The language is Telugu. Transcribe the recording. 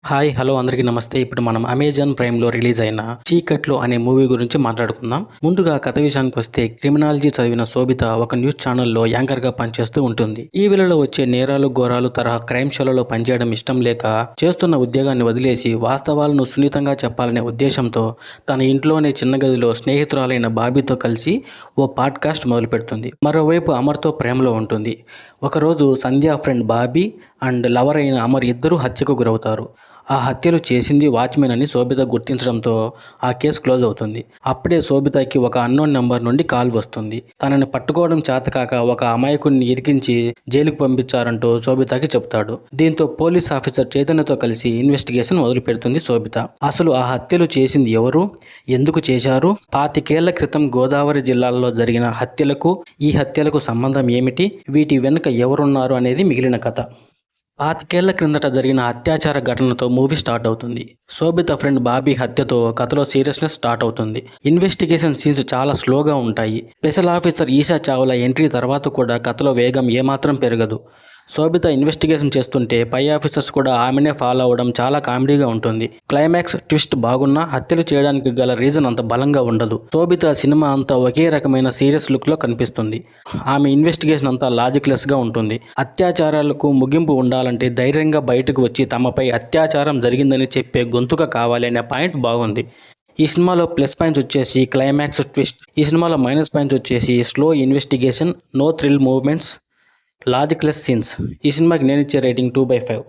హాయ్ హలో అందరికీ నమస్తే. ఇప్పుడు మనం అమెజాన్ ప్రైమ్లో రిలీజ్ అయిన చీకట్లు అనే మూవీ గురించి మాట్లాడుకుందాం. ముందుగా కథ విషయానికి వస్తే క్రిమినాలజీ చదివిన శోభిత ఒక న్యూస్ ఛానల్లో యాంకర్గా పనిచేస్తూ ఉంటుంది. టీవీలలో వచ్చే నేరాలు ఘోరాలు తరహా క్రైమ్ షోలలో పనిచేయడం ఇష్టం లేక చేస్తున్న ఉద్యోగాన్ని వదిలేసి వాస్తవాలను సున్నితంగా చెప్పాలనే ఉద్దేశంతో తన ఇంట్లోనే చిన్న గదిలో స్నేహితురాలైన బాబీతో కలిసి ఓ పాడ్కాస్ట్ మొదలు పెడుతుంది. మరోవైపు అమర్తో ప్రేమలో ఉంటుంది. ఒకరోజు సంధ్యా ఫ్రెండ్ బాబీ అండ్ లవర్ అయిన అమర్ ఇద్దరూ హత్యకు గురవుతారు. ఆ హత్యలు చేసింది వాచ్మెన్ అని శోభిత గుర్తించడంతో ఆ కేసు క్లోజ్ అవుతుంది. అప్పుడే శోభితకి ఒక అన్నోన్ నెంబర్ నుండి కాల్ వస్తుంది. తనని పట్టుకోవడం చేతకాక ఒక అమాయకుడిని ఇరికించి జైలుకు పంపించారంటూ శోభితకి చెప్తాడు. దీంతో పోలీస్ ఆఫీసర్ చైతన్యతో కలిసి ఇన్వెస్టిగేషన్ మొదలు పెడుతుంది శోభిత. అసలు ఆ హత్యలు చేసింది ఎవరు, ఎందుకు చేశారు, 25 ఏళ్ల క్రితం గోదావరి జిల్లాలో జరిగిన హత్యలకు ఈ హత్యలకు సంబంధం ఏమిటి, వీటి వెనుక ఎవరున్నారు అనేది మిగిలిన కథ. 25 ఏళ్ల క్రిందట జరిగిన అత్యాచార ఘటనతో మూవీ స్టార్ట్ అవుతుంది. శోభిత ఫ్రెండ్ బాబీ హత్యతో కథలో సీరియస్నెస్ స్టార్ట్ అవుతుంది. ఇన్వెస్టిగేషన్ సీన్స్ చాలా స్లోగా ఉంటాయి. Special officer Esha Chawla entry తర్వాత కూడా కథలో వేగం ఏమాత్రం పెరగదు. శోభిత ఇన్వెస్టిగేషన్ చేస్తుంటే పై ఆఫీసర్స్ కూడా ఆమెనే ఫాలో అవ్వడం చాలా కామెడీగా ఉంటుంది. క్లైమాక్స్ ట్విస్ట్ బాగున్నా హత్యలు చేయడానికి గల రీజన్ అంత బలంగా ఉండదు. శోభిత సినిమా అంతా ఒకే రకమైన సీరియస్ లుక్లో కనిపిస్తుంది. ఆమె ఇన్వెస్టిగేషన్ అంతా లాజిక్లెస్గా ఉంటుంది. అత్యాచారాలకు ముగింపు ఉండాలంటే ధైర్యంగా బయటకు వచ్చి తమపై అత్యాచారం జరిగిందని చెప్పే గొంతుక కావాలి అనే పాయింట్ బాగుంది. ఈ సినిమాలో ప్లస్ పాయింట్స్ వచ్చేసి క్లైమాక్స్ ట్విస్ట్. ఈ సినిమాలో మైనస్ పాయింట్స్ వచ్చేసి slow investigation, no thrill movements, logicless scenes. ఈ సినిమాకి నేను ఇచ్చే రేటింగ్ 2/5.